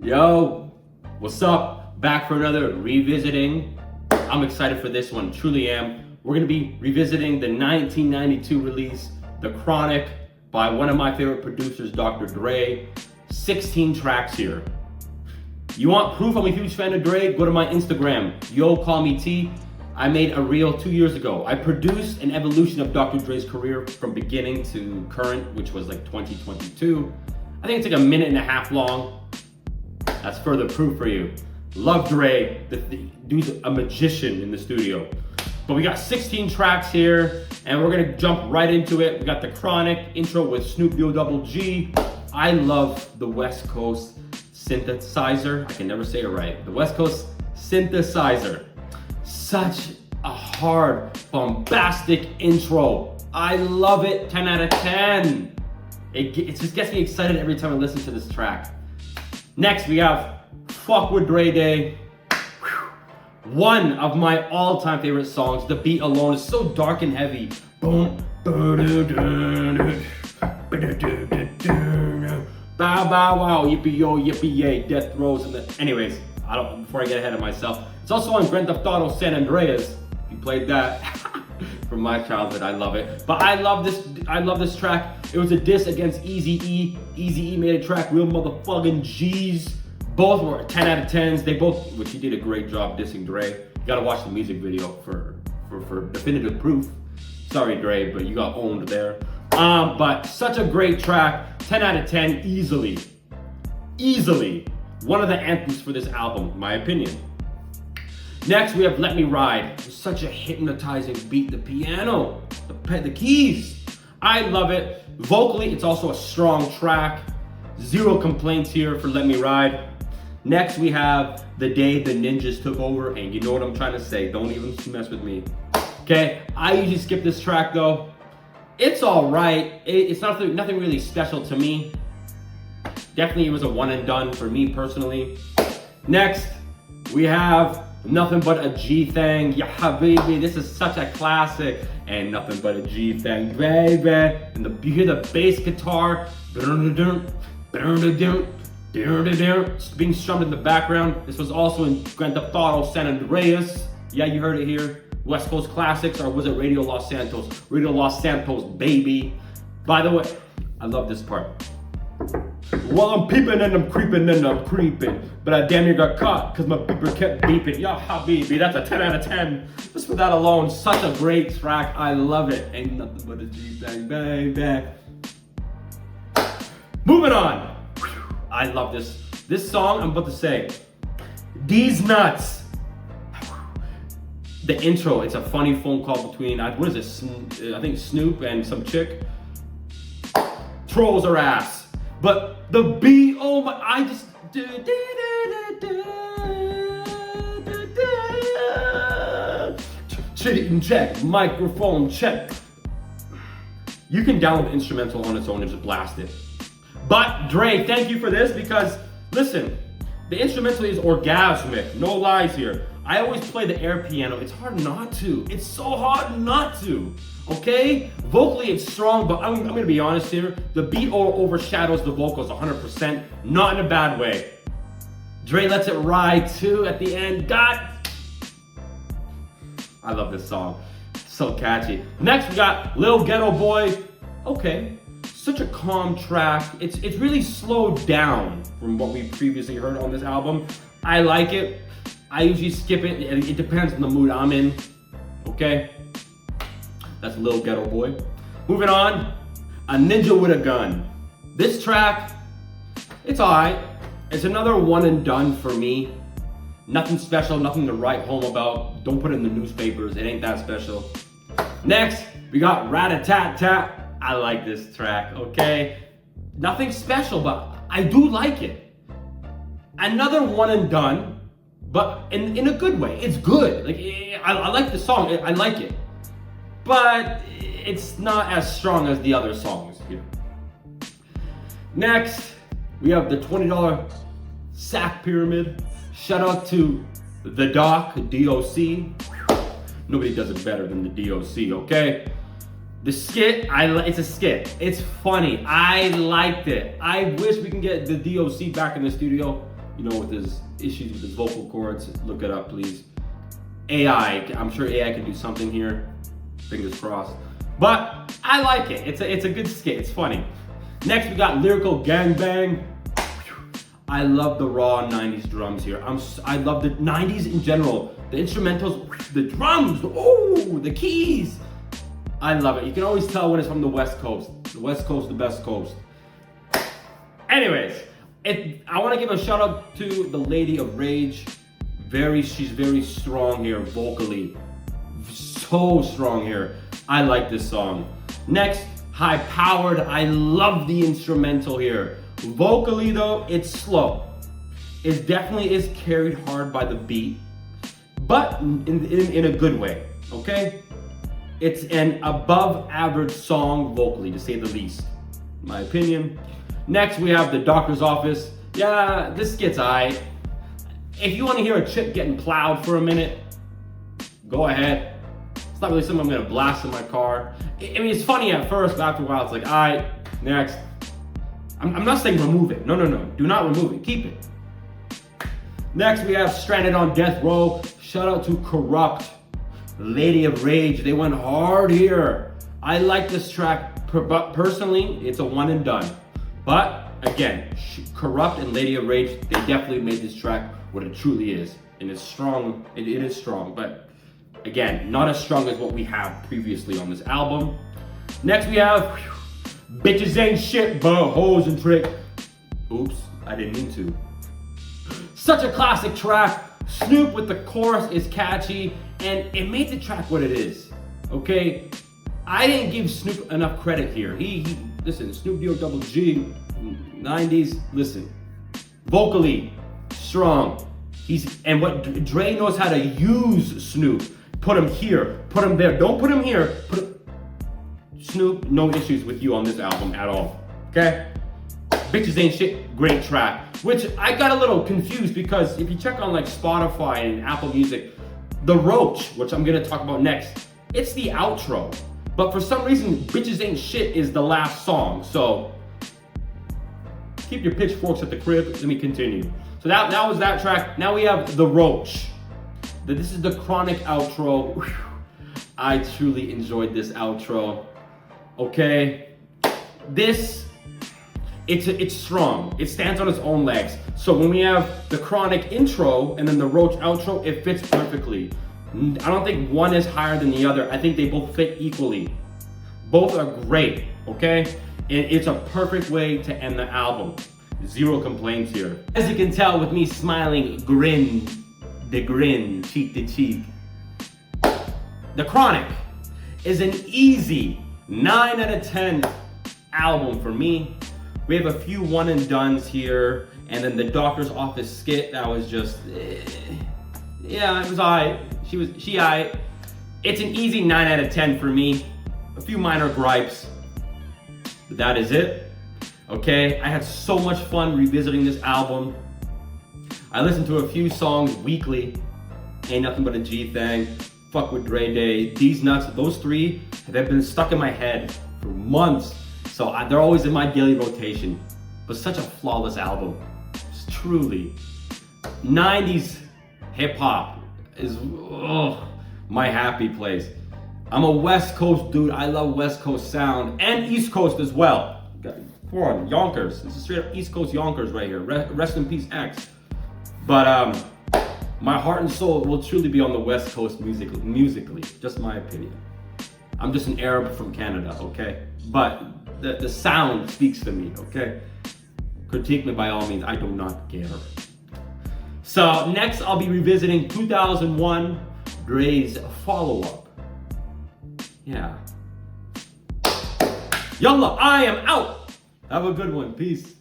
Yo, what's up? Back for another revisiting. I'm excited for this one, truly am. We're gonna be revisiting the 1992 release, The Chronic, by one of my favorite producers, Dr.Dre. 16 tracks here. You want proof I'm a huge fan of Dre? Go to my Instagram, yo call me T. I made a reel 2 years ago. I produced an evolution of Dr. Dre's career from beginning to current, which was like 2022. I think it's like a minute and a half long. That's further proof for you. Love Dre, the dude's a magician in the studio. But we got 16 tracks here, and we're gonna jump right into it. We got The Chronic intro with Snoop D-O-double-G. I love the West Coast synthesizer. I can never say it right. The West Coast synthesizer. Such a hard, bombastic intro. I love it, 10 out of 10. It just gets me excited every time I listen to this track. Next, we have Fuck With Dre Day. One of my all-time favorite songs. The beat alone is so dark and heavy. Boom. Bow, bow, wow, yippee yo, yippee yay, death throws, and anyways, before I get ahead of myself, it's also on Grand Theft Auto San Andreas. If you played that from my childhood, I love it. But I love this track. It was a diss against Eazy-E. Eazy-E made a track, real motherfucking G's. Both were 10 out of 10s. They both, which he did a great job dissing Dre. You gotta watch the music video for definitive proof. Sorry, Dre, but you got owned there. But such a great track, 10 out of 10, easily. Easily. One of the anthems for this album, in my opinion. Next, we have Let Me Ride. Such a hypnotizing beat. The piano, the keys. I love it. Vocally, it's also a strong track. Zero complaints here for Let Me Ride. Next, we have The Day the Ninjas Took Over, and you know what I'm trying to say. Don't even mess with me. Okay, I usually skip this track though. It's all right. It's nothing really special to me. Definitely, it was a one and done for me personally. Next, we have Nothing But a G Thing. Yeah, habibi, this is such a classic. And Nothing But a G Thing, baby. And you hear the bass guitar being strummed in the background. This was also in Grand Theft Auto San Andreas. Yeah, you heard it here. West Coast Classics, or was it Radio Los Santos? Radio Los Santos, baby. By the way, I love this part. Well, I'm peeping and I'm creeping and I'm creeping, but I damn near got caught because my beeper kept beeping. Ya habibi, that's a 10 out of 10. Just for that alone, such a great track. I love it. Ain't nothing but a G-Bang, baby. Moving on. I love this. This song, I'm about to say, These Nuts. The intro, it's a funny phone call between, what is it, I think Snoop and some chick. Trolls her ass. But the beat, oh my, I just, cheating check, microphone check. You can download the instrumental on its own and just blast it. But Dre, thank you for this because, listen, the instrumental is orgasmic, no lies here. I always play the air piano. It's hard not to. It's so hard not to, okay? Vocally, it's strong, but I'm gonna be honest here. The beat overshadows the vocals 100%, not in a bad way. Dre lets it ride too at the end. God, I love this song. So catchy. Next, we got Lil Ghetto Boy. Okay, such a calm track. It's really slowed down from what we previously heard on this album. I like it. I usually skip it. It depends on the mood I'm in. Okay? That's Lil Ghetto Boy. Moving on, A Ninja With a Gun. This track, it's alright. It's another one and done for me. Nothing special, nothing to write home about. Don't put it in the newspapers, it ain't that special. Next, we got Rat-a-Tat-Tat. I like this track, okay? Nothing special, but I do like it. Another one and done. But in a good way. It's good. Like I like the song. I like it. But it's not as strong as the other songs. You know. Next, we have the $20 Sack Pyramid. Shout out to the Doc, D-O-C. Nobody does it better than the D-O-C, okay? The skit, it's a skit. It's funny. I liked it. I wish we can get the DOC back in the studio. you know, with his issues with his vocal cords. Look it up, please. AI, I'm sure AI can do something here. Fingers crossed. But I like it. It's a good skit. It's funny. Next, we got Lyrical Gangbang. I love the raw 90s drums here. I love the 90s in general. The instrumentals, the drums, oh, the keys. I love it. You can always tell when it's from the West Coast. The West Coast, the best coast. Anyways, I want to give a shout out to the Lady of Rage. She's very strong here vocally. So strong here. I like this song. Next, High Powered. I love the instrumental here. Vocally though, it's slow. It definitely is carried hard by the beat, but in a good way, okay? It's an above average song vocally, to say the least, in my opinion. Next, we have The Doctor's Office. Yeah, this gets aight. If you want to hear a chick getting plowed for a minute, go ahead. It's not really something I'm gonna blast in my car. I mean, it's funny at first, but after a while, it's like, aight, next. I'm not saying remove it. No. Do not remove it. Keep it. Next, we have Stranded on Death Row. Shout out to Corrupt, Lady of Rage. They went hard here. I like this track, but personally, it's a one and done. But again, Corrupt and Lady of Rage, they definitely made this track what it truly is. And it's strong. It is strong, but again, not as strong as what we have previously on this album. Next, we have Bitches Ain't Shit But Hoes and Trick. Oops, I didn't mean to. Such a classic track. Snoop with the chorus is catchy, and it made the track what it is. Okay, I didn't give Snoop enough credit here. He listen, Snoop D-O double G, 90s. Listen, vocally strong. And what Dre knows how to use Snoop. Put him here, put him there. Don't put him here. Snoop, no issues with you on this album at all, okay? Bitches Ain't Shit, great track. Which I got a little confused because if you check on like Spotify and Apple Music, The Roach, which I'm gonna talk about next, it's the outro. But for some reason, Bitches Ain't Shit is the last song. So keep your pitchforks at the crib. Let me continue. So that was that track. Now we have The Roach. This is the Chronic outro. Whew. I truly enjoyed this outro. Okay, it's strong. It stands on its own legs. So when we have the Chronic intro and then the Roach outro, it fits perfectly. I don't think one is higher than the other. I think they both fit equally. Both are great, okay? And it's a perfect way to end the album. Zero complaints here. As you can tell with me smiling, grin, cheek to cheek. The Chronic is an easy 9 out of 10 album for me. We have a few one and dones here, and then the Doctor's Office skit that was just, yeah, it was alright. She alright. It's an easy 9 out of 10 for me. A few minor gripes, but that is it. Okay, I had so much fun revisiting this album. I listened to a few songs weekly. Ain't Nothing But a G Thing, Fuck With Dre Day, These Nuts. Those three have been stuck in my head for months. So they're always in my daily rotation. But such a flawless album. It's truly. 90s hip hop is my happy place. I'm a West Coast dude. I love West Coast sound and East Coast as well. Come on, Yonkers. This is straight up East Coast Yonkers right here. Rest in peace, X. But my heart and soul will truly be on the West Coast musically. Just my opinion. I'm just an Arab from Canada, okay? But the sound speaks to me, okay? Critique me by all means, I do not care. So next I'll be revisiting 2001, Dre's follow-up. Yeah. Yallah, I am out. Have a good one, peace.